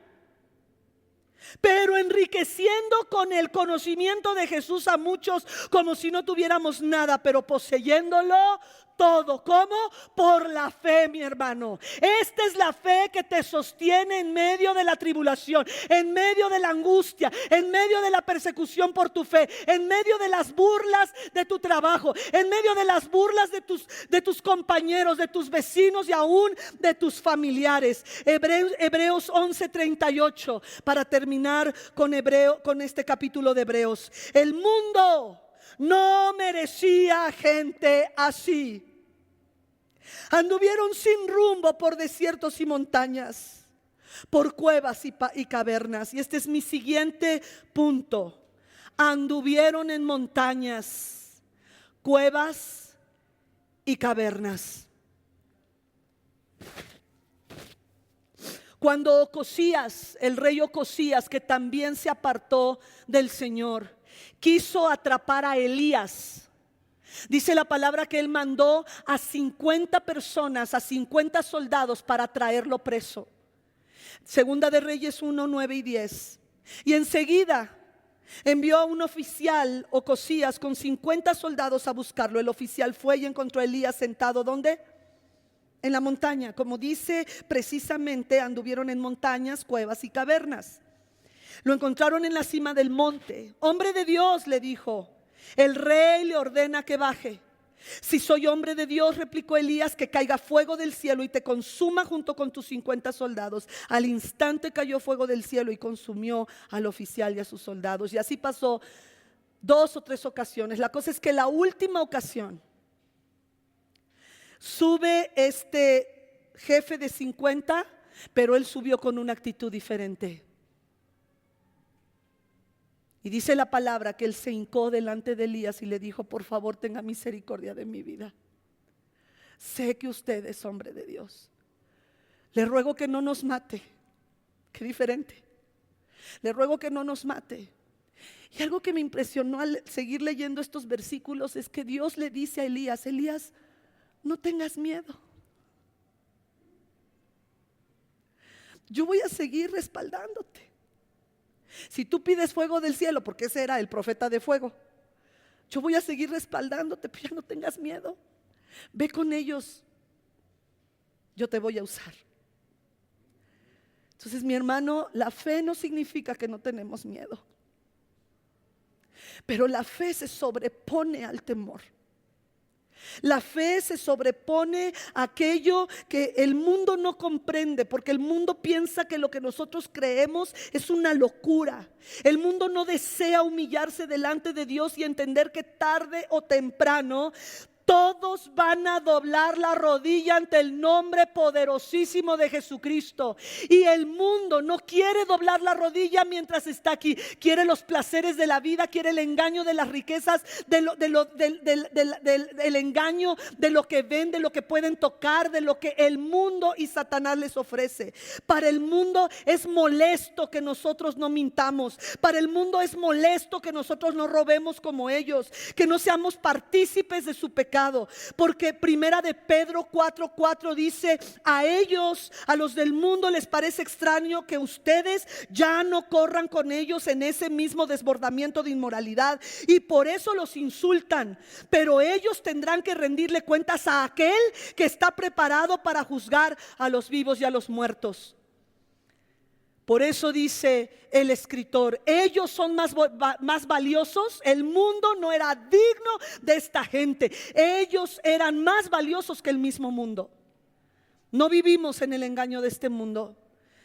pero enriqueciendo con el conocimiento de Jesús a muchos, como si no tuviéramos nada, pero poseyéndolo todo. ¿Cómo? Por la fe, mi hermano. Esta es la fe que te sostiene en medio de la tribulación, en medio de la angustia, en medio de la persecución por tu fe, en medio de las burlas de tu trabajo, en medio de las burlas de tus compañeros, de tus vecinos y aún de tus familiares. Hebreos 11:38, para terminar con este capítulo de Hebreos. El mundo no merecía gente así. Anduvieron sin rumbo por desiertos y montañas, por cuevas y cavernas. Y este es mi siguiente punto. Anduvieron en montañas, cuevas y cavernas. Cuando Ocosías, el rey Ocosías, que también se apartó del Señor, quiso atrapar a Elías, dice la palabra que él mandó a 50 personas, a 50 soldados para traerlo preso. Segunda de Reyes 1, 9 y 10. Y enseguida envió a un oficial, Ocosías, con 50 soldados a buscarlo. El oficial fue y encontró a Elías sentado, ¿dónde? En la montaña. Como dice, precisamente anduvieron en montañas, cuevas y cavernas. Lo encontraron en la cima del monte. Hombre de Dios, le dijo, el rey le ordena que baje. Si soy hombre de Dios, replicó Elías, que caiga fuego del cielo y te consuma junto con tus 50 soldados. Al instante cayó fuego del cielo y consumió al oficial y a sus soldados. Y así pasó 2 o 3 ocasiones. La cosa es que la última ocasión sube este jefe de 50, pero él subió con una actitud diferente. Y dice la palabra que él se hincó delante de Elías y le dijo: por favor, tenga misericordia de mi vida. Sé que usted es hombre de Dios. Le ruego que no nos mate. Qué diferente. Le ruego que no nos mate. Y algo que me impresionó al seguir leyendo estos versículos es que Dios le dice a Elías: Elías, no tengas miedo. Yo voy a seguir respaldándote. Si tú pides fuego del cielo, porque ese era el profeta de fuego, yo voy a seguir respaldándote, pero ya no tengas miedo. Ve con ellos, yo te voy a usar. Entonces, mi hermano, la fe no significa que no tenemos miedo, pero la fe se sobrepone al temor. La fe se sobrepone a aquello que el mundo no comprende, porque el mundo piensa que lo que nosotros creemos es una locura. El mundo no desea humillarse delante de Dios y entender que tarde o temprano todos van a doblar la rodilla ante el nombre poderosísimo de Jesucristo. Y el mundo no quiere doblar la rodilla mientras está aquí. Quiere los placeres de la vida, quiere el engaño de las riquezas, del engaño de lo que ven, de lo que pueden tocar, de lo que el mundo y Satanás les ofrece. Para el mundo es molesto que nosotros no mintamos. Para el mundo es molesto que nosotros no robemos como ellos, que no seamos partícipes de su pecado. Porque primera de Pedro 4:4 dice: a ellos, a los del mundo, les parece extraño que ustedes ya no corran con ellos en ese mismo desbordamiento de inmoralidad, y por eso los insultan. Pero ellos tendrán que rendirle cuentas a aquel que está preparado para juzgar a los vivos y a los muertos. Por eso dice el escritor: ellos son más valiosos. El mundo no era digno de esta gente. Ellos eran más valiosos que el mismo mundo. No vivimos en el engaño de este mundo,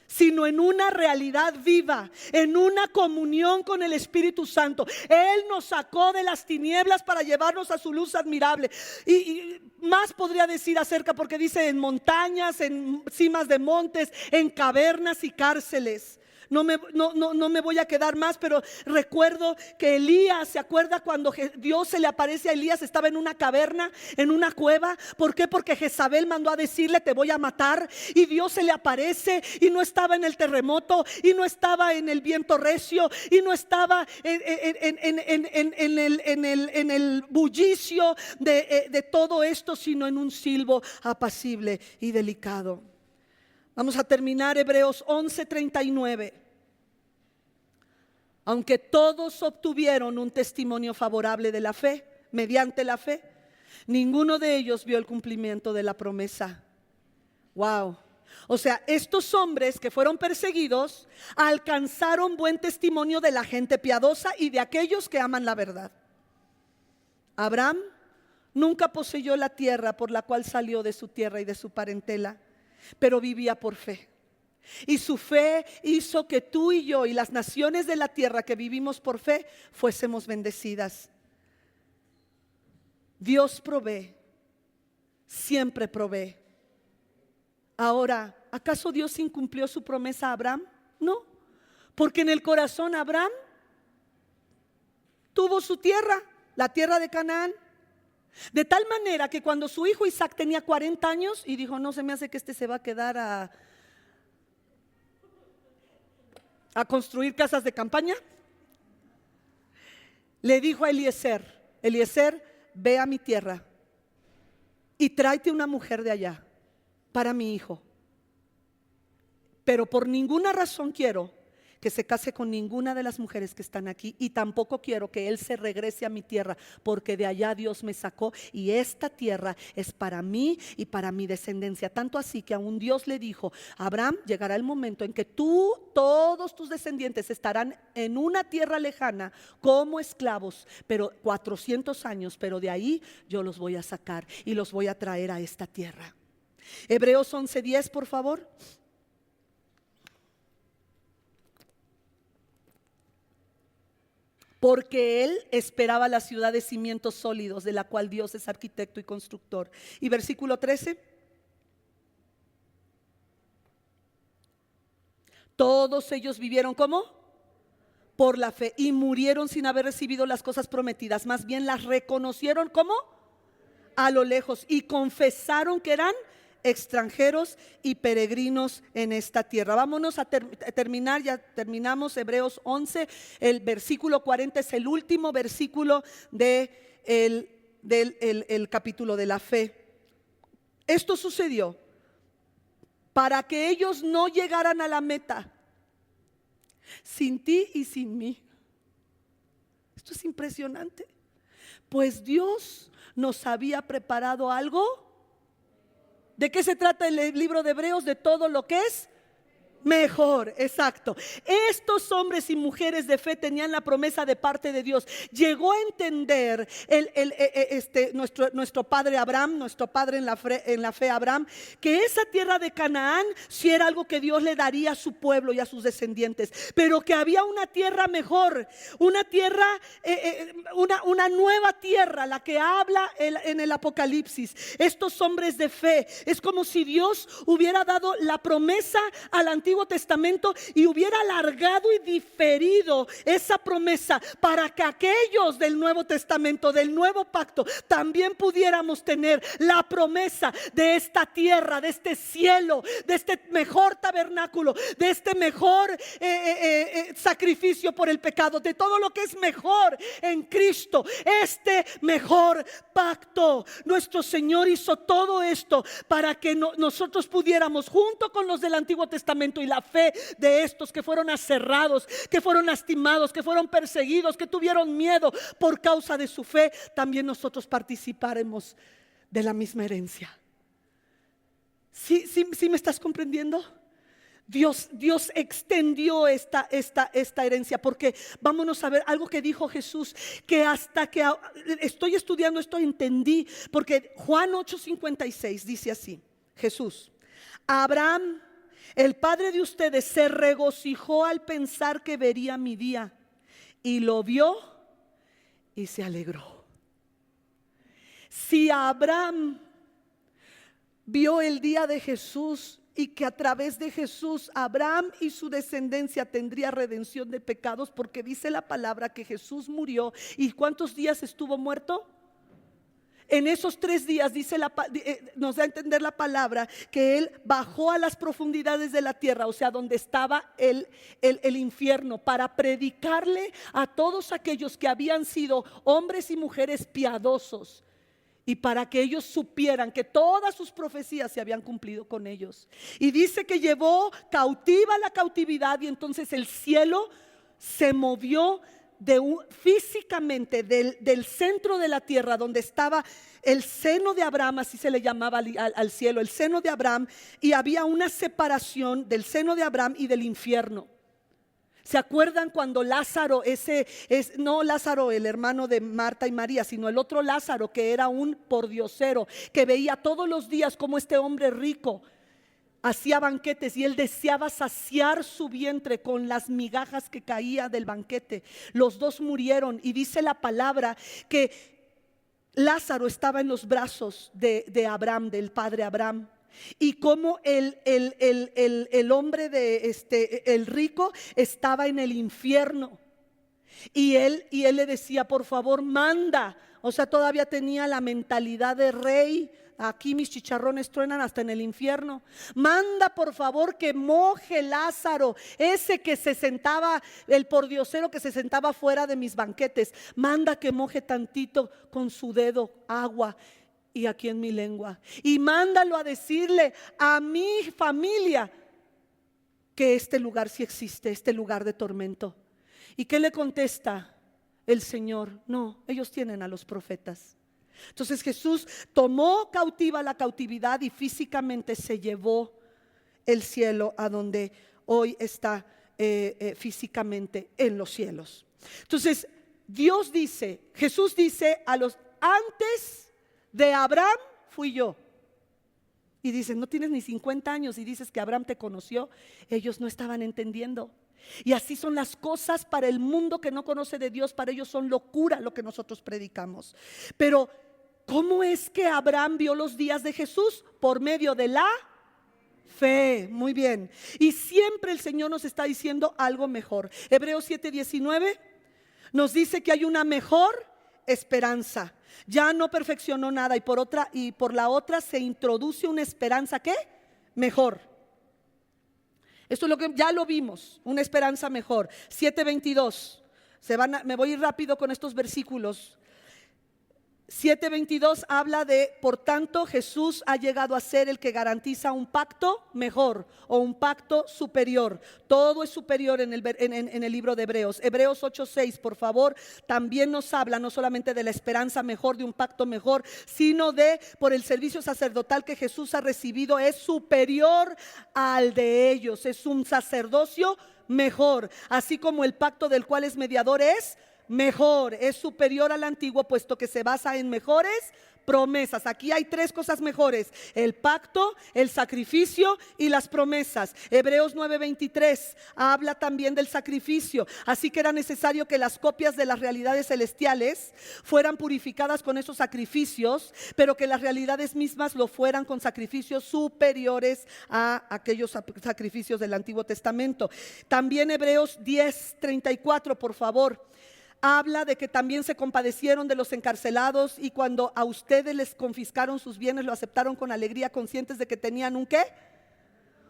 sino en una realidad viva, en una comunión con el Espíritu Santo. Él nos sacó de las tinieblas para llevarnos a su luz admirable. Y más podría decir acerca, porque dice en montañas, en cimas de montes, en cavernas y cárceles. No me voy a quedar más, pero recuerdo que Elías, ¿se acuerda cuando Dios se le aparece a Elías? Estaba en una caverna, en una cueva. ¿Por qué? Porque Jezabel mandó a decirle: te voy a matar. Y Dios se le aparece y no estaba en el terremoto, y no estaba en el viento recio, y no estaba en el bullicio de todo esto, sino en un silbo apacible y delicado. Vamos a terminar Hebreos 11:39. Aunque todos obtuvieron un testimonio favorable de la fe, mediante la fe, ninguno de ellos vio el cumplimiento de la promesa. Wow. O sea, estos hombres que fueron perseguidos alcanzaron buen testimonio de la gente piadosa y de aquellos que aman la verdad. Abraham nunca poseyó la tierra por la cual salió de su tierra y de su parentela, pero vivía por fe. Y su fe hizo que tú y yo y las naciones de la tierra que vivimos por fe fuésemos bendecidas. Dios provee. siempre provee. Ahora, ¿acaso Dios incumplió su promesa a Abraham? No, porque en el corazón Abraham tuvo su tierra, la tierra de Canaán. De tal manera que cuando su hijo Isaac tenía 40 años y dijo, no, se me hace que este se va a quedar a construir casas de campaña, le dijo a Eliezer, Eliezer, ve a mi tierra y tráete una mujer de allá para mi hijo. Pero por ninguna razón quiero que se case con ninguna de las mujeres que están aquí, y tampoco quiero que él se regrese a mi tierra, porque de allá Dios me sacó y esta tierra es para mí y para mi descendencia. Tanto así que aún Dios le dijo, Abraham, llegará el momento en que tú, todos tus descendientes estarán en una tierra lejana como esclavos, pero 400 años, pero de ahí yo los voy a sacar y los voy a traer a esta tierra. Hebreos 11:10, por favor. Porque él esperaba la ciudad de cimientos sólidos, de la cual Dios es arquitecto y constructor. Y versículo 13. Todos ellos vivieron ¿cómo? Por la fe, y murieron sin haber recibido las cosas prometidas, más bien las reconocieron ¿cómo? A lo lejos, y confesaron que eran extranjeros y peregrinos en esta tierra. Vámonos a terminar, ya terminamos. Hebreos 11, el versículo 40 es el último versículo del capítulo de la fe. Esto sucedió para que ellos no llegaran a la meta sin ti y sin mí. Esto es impresionante, pues Dios nos había preparado algo. ¿De qué se trata el libro de Hebreos? De todo lo que es mejor, exacto. Estos hombres y mujeres de fe tenían la promesa de parte de Dios. Llegó a entender nuestro padre Abraham, nuestro padre en la fe Abraham, que esa tierra de Canaán sí era algo que Dios le daría a su pueblo y a sus descendientes, pero que había una tierra mejor, una tierra, una nueva tierra, la que habla en el Apocalipsis. Estos hombres de fe, es como si Dios hubiera dado la promesa al Antiguo Testamento y hubiera alargado y diferido esa promesa para que aquellos del Nuevo Testamento, del Nuevo Pacto, también pudiéramos tener la promesa de esta tierra, de este cielo, de este mejor tabernáculo, de este mejor sacrificio por el pecado, de todo lo que es mejor en Cristo, este mejor pacto. Nuestro Señor hizo todo esto para que nosotros pudiéramos, junto con los del Antiguo Testamento y la fe de estos que fueron aserrados, que fueron lastimados, que fueron perseguidos, que tuvieron miedo por causa de su fe, también nosotros participaremos de la misma herencia. ¿Sí me estás comprendiendo? Dios extendió esta herencia, porque vámonos a ver algo que dijo Jesús, que hasta que estoy estudiando esto entendí, porque Juan 8:56 dice así: Jesús, Abraham, el padre de ustedes, se regocijó al pensar que vería mi día, y lo vio y se alegró. Si Abraham vio el día de Jesús, y que a través de Jesús Abraham y su descendencia tendría redención de pecados, porque dice la palabra que Jesús murió, ¿y cuántos días estuvo muerto? En esos 3 días nos da a entender la palabra que Él bajó a las profundidades de la tierra, o sea, donde estaba el infierno, para predicarle a todos aquellos que habían sido hombres y mujeres piadosos, y para que ellos supieran que todas sus profecías se habían cumplido con ellos. Y dice que llevó cautiva la cautividad, y entonces el cielo se movió físicamente del centro de la tierra, donde estaba el seno de Abraham, así se le llamaba al cielo, el seno de Abraham, y había una separación del seno de Abraham y del infierno. ¿Se acuerdan cuando Lázaro, no Lázaro el hermano de Marta y María, sino el otro Lázaro, que era un pordiosero, que veía todos los días como este hombre rico hacía banquetes y él deseaba saciar su vientre con las migajas que caía del banquete? Los dos murieron, y dice la palabra que Lázaro estaba en los brazos de Abraham, del padre Abraham. Y como el hombre el rico estaba en el infierno. Y él le decía, por favor, manda. O sea, todavía tenía la mentalidad de rey. Aquí mis chicharrones truenan hasta en el infierno. Manda por favor que moje Lázaro, ese que se sentaba, el pordiosero que se sentaba fuera de mis banquetes. Manda que moje tantito con su dedo agua y aquí en mi lengua. Y mándalo a decirle a mi familia que este lugar sí existe, este lugar de tormento. ¿Y qué le contesta el Señor? No, ellos tienen a los profetas. Entonces Jesús tomó cautiva la cautividad y físicamente se llevó el cielo a donde hoy está físicamente en los cielos. Entonces Dios dice, Jesús dice a los antes de Abraham fui yo. Y dicen, no tienes ni 50 años y dices que Abraham te conoció. Ellos no estaban entendiendo. Y así son las cosas para el mundo que no conoce de Dios. Para ellos son locura lo que nosotros predicamos. Pero ¿cómo es que Abraham vio los días de Jesús? Por medio de la fe. Muy bien. Y siempre el Señor nos está diciendo algo mejor. Hebreos 7:19 nos dice que hay una mejor esperanza. Ya no perfeccionó nada y por la otra se introduce una esperanza ¿qué? Mejor. Esto es lo que ya lo vimos, una esperanza mejor. 7:22. Me voy a ir rápido con estos versículos. 7:22 habla de, por tanto, Jesús ha llegado a ser el que garantiza un pacto mejor o un pacto superior. Todo es superior en el libro de Hebreos. Hebreos 8:6, por favor, también nos habla no solamente de la esperanza mejor, de un pacto mejor, sino de por el servicio sacerdotal que Jesús ha recibido es superior al de ellos. Es un sacerdocio mejor, así como el pacto del cual es mediador es mejor, es superior al antiguo, puesto que se basa en mejores promesas. Aquí hay tres cosas mejores: el pacto, el sacrificio y las promesas. Hebreos 9:23 habla también del sacrificio. Así que era necesario que las copias de las realidades celestiales fueran purificadas con esos sacrificios, pero que las realidades mismas lo fueran con sacrificios superiores a aquellos sacrificios del Antiguo Testamento. También Hebreos 10:34, por favor, habla de que también se compadecieron de los encarcelados y cuando a ustedes les confiscaron sus bienes lo aceptaron con alegría, conscientes de que tenían un ¿qué?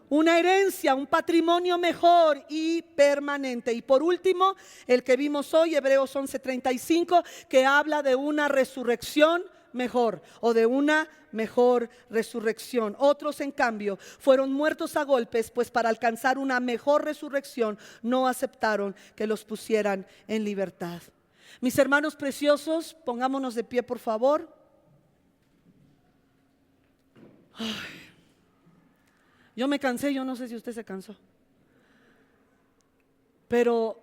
Una herencia, un patrimonio mejor y permanente. Y por último, el que vimos hoy, Hebreos 11:35, que habla de una resurrección mejor o de una mejor resurrección. Otros en cambio fueron muertos a golpes, pues para alcanzar una mejor resurrección no aceptaron que los pusieran en libertad. Mis hermanos preciosos, pongámonos de pie por favor. Yo me cansé, yo no sé si usted se cansó, pero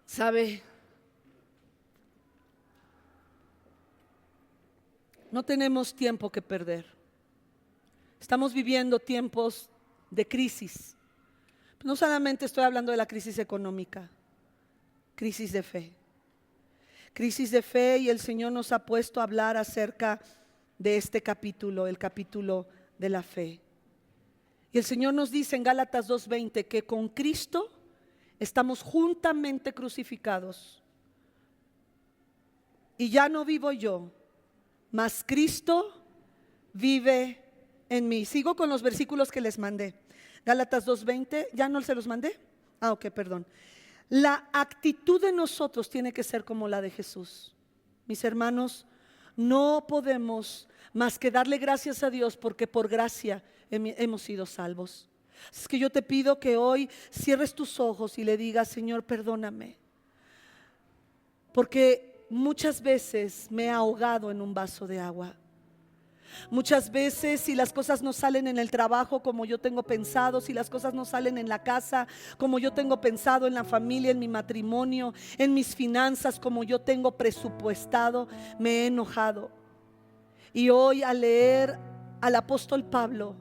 ¿sabe? No tenemos tiempo que perder. Estamos viviendo tiempos de crisis. No solamente estoy hablando de la crisis económica, crisis de fe. Crisis de fe, y el Señor nos ha puesto a hablar acerca de este capítulo, el capítulo de la fe. Y el Señor nos dice en Gálatas 2:20 que con Cristo estamos juntamente crucificados. Y ya no vivo yo, mas Cristo vive en mí. Sigo con los versículos que les mandé. Gálatas 2:20, ¿ya no se los mandé? Ok, perdón. La actitud de nosotros tiene que ser como la de Jesús. Mis hermanos, no podemos más que darle gracias a Dios porque por gracia hemos sido salvos. Es que yo te pido que hoy cierres tus ojos y le digas: Señor, perdóname, porque muchas veces me he ahogado en un vaso de agua. Muchas veces, si las cosas no salen en el trabajo como yo tengo pensado, si las cosas no salen en la casa como yo tengo pensado, en la familia, en mi matrimonio, en mis finanzas como yo tengo presupuestado, me he enojado. Y hoy al leer al apóstol Pablo,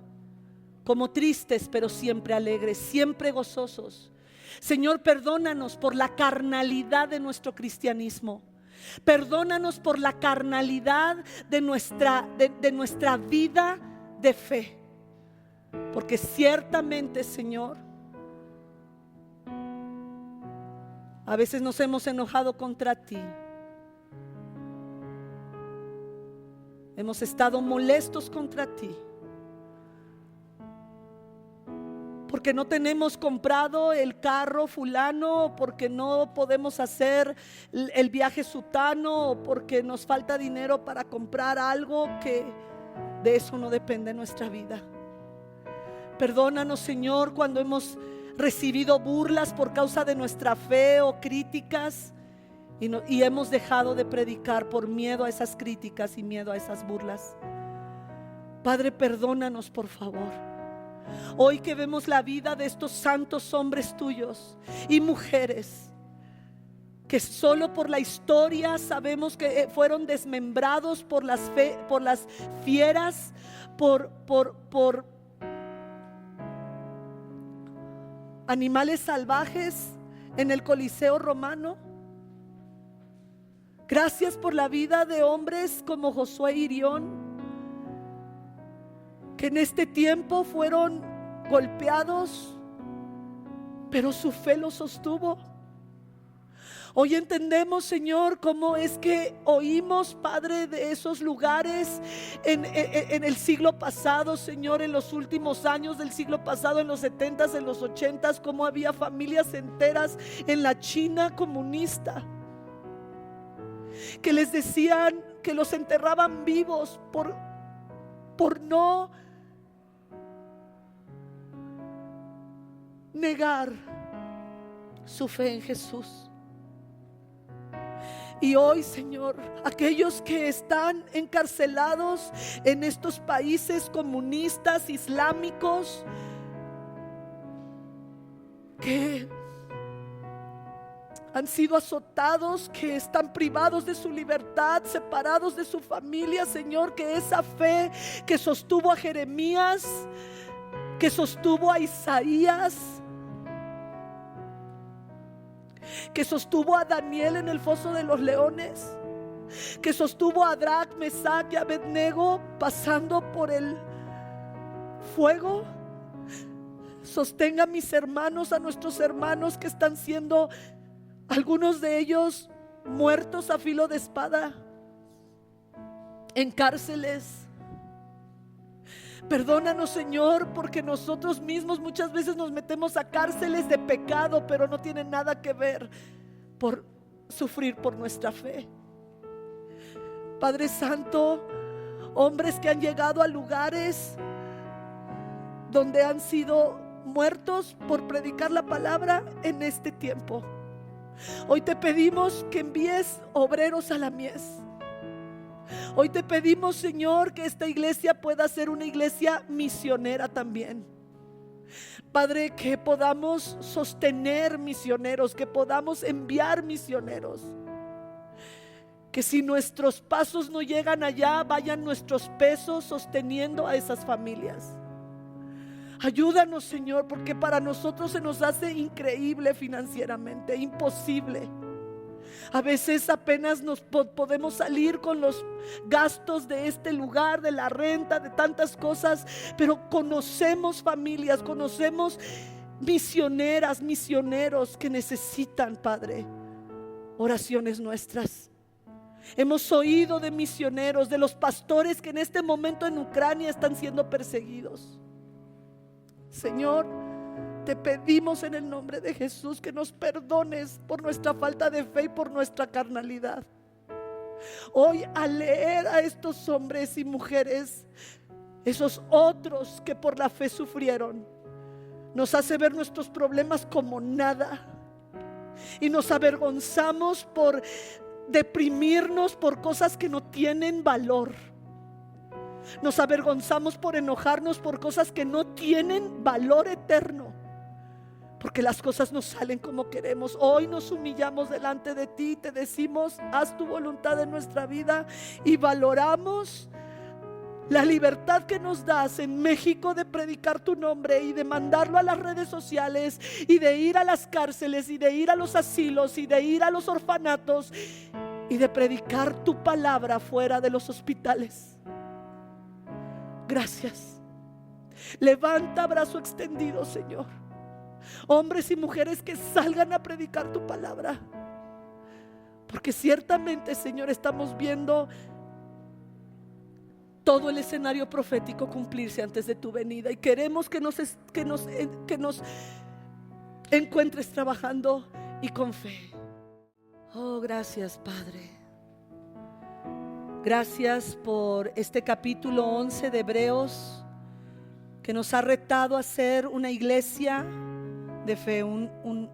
como tristes pero siempre alegres, siempre gozosos, Señor, perdónanos por la carnalidad de nuestro cristianismo. Perdónanos por la carnalidad de nuestra vida de fe. Porque ciertamente, Señor, a veces nos hemos enojado contra ti. Hemos estado molestos contra ti. Porque no tenemos comprado el carro fulano, porque no podemos hacer el viaje sutano, o porque nos falta dinero para comprar algo que de eso no depende nuestra vida. Perdónanos, Señor, cuando hemos recibido burlas por causa de nuestra fe o críticas y hemos dejado de predicar por miedo a esas críticas y miedo a esas burlas. Padre, perdónanos, por favor. Hoy que vemos la vida de estos santos hombres tuyos y mujeres que solo por la historia sabemos que fueron desmembrados por las fieras, por animales salvajes en el Coliseo romano. Gracias por la vida de hombres como Josué y Irión, que en este tiempo fueron golpeados, pero su fe los sostuvo. Hoy entendemos, Señor, cómo es que oímos, Padre, de esos lugares en el siglo pasado, Señor, en los últimos años del siglo pasado, en los 70s, en los 80s, cómo había familias enteras en la China comunista que les decían que los enterraban vivos por no negar su fe en Jesús. Y hoy, Señor, aquellos que están encarcelados en estos países comunistas, islámicos, que han sido azotados, que están privados de su libertad, separados de su familia, Señor, que esa fe que sostuvo a Jeremías, que sostuvo a Isaías, que sostuvo a Daniel en el foso de los leones, que sostuvo a Drac, Mesac y Abednego pasando por el fuego, sostenga a mis hermanos, a nuestros hermanos que están siendo, algunos de ellos, muertos a filo de espada en cárceles. Perdónanos, Señor, porque nosotros mismos muchas veces nos metemos a cárceles de pecado, pero no tiene nada que ver por sufrir por nuestra fe. Padre Santo, hombres que han llegado a lugares donde han sido muertos por predicar la palabra en este tiempo. Hoy te pedimos que envíes obreros a la mies. Hoy te pedimos, Señor, que esta iglesia pueda ser una iglesia misionera también. Padre, que podamos sostener misioneros, que podamos enviar misioneros. Que si nuestros pasos no llegan allá, vayan nuestros pesos sosteniendo a esas familias. Ayúdanos, Señor, porque para nosotros se nos hace increíble financieramente, imposible. A veces apenas nos podemos salir con los gastos de este lugar, de la renta, de tantas cosas, pero conocemos familias, conocemos misioneras, misioneros que necesitan, Padre, oraciones nuestras. Hemos oído de misioneros, de los pastores que en este momento en Ucrania están siendo perseguidos. Señor, te pedimos en el nombre de Jesús que nos perdones por nuestra falta de fe y por nuestra carnalidad. Hoy, al leer a estos hombres y mujeres, esos otros que por la fe sufrieron, nos hace ver nuestros problemas como nada y nos avergonzamos por deprimirnos por cosas que no tienen valor. Nos avergonzamos por enojarnos por cosas que no tienen valor eterno, porque las cosas no salen como queremos. Hoy nos humillamos delante de ti, te decimos: haz tu voluntad en nuestra vida, y valoramos la libertad que nos das en México de predicar tu nombre y de mandarlo a las redes sociales y de ir a las cárceles y de ir a los asilos y de ir a los orfanatos y de predicar tu palabra fuera de los hospitales. Gracias. Levanta brazo extendido, Señor. Hombres y mujeres que salgan a predicar tu palabra. Porque ciertamente, Señor, estamos viendo todo el escenario profético cumplirse antes de tu venida. Y queremos que nos encuentres trabajando y con fe. Oh, gracias, Padre. Gracias por este capítulo 11 de Hebreos, que nos ha retado a ser una iglesia de fe, un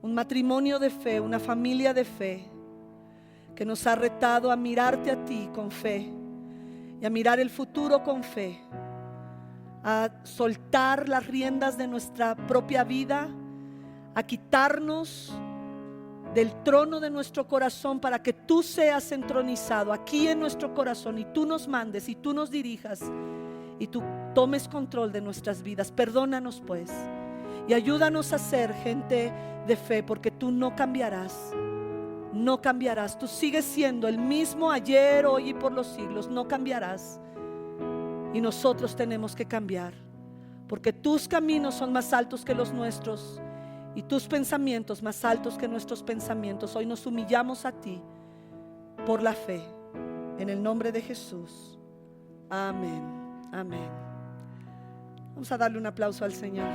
matrimonio de fe, una familia de fe, que nos ha retado a mirarte a ti con fe y a mirar el futuro con fe, a soltar las riendas de nuestra propia vida, a quitarnos del trono de nuestro corazón para que tú seas entronizado aquí en nuestro corazón y tú nos mandes y tú nos dirijas y tú tomes control de nuestras vidas. Perdónanos pues y ayúdanos a ser gente de fe, porque tú no cambiarás. No cambiarás, tú sigues siendo el mismo ayer, hoy y por los siglos. No cambiarás. Y nosotros tenemos que cambiar, porque tus caminos son más altos que los nuestros y tus pensamientos más altos que nuestros pensamientos. Hoy nos humillamos a ti por la fe, en el nombre de Jesús. Amén, amén. Vamos a darle un aplauso al Señor.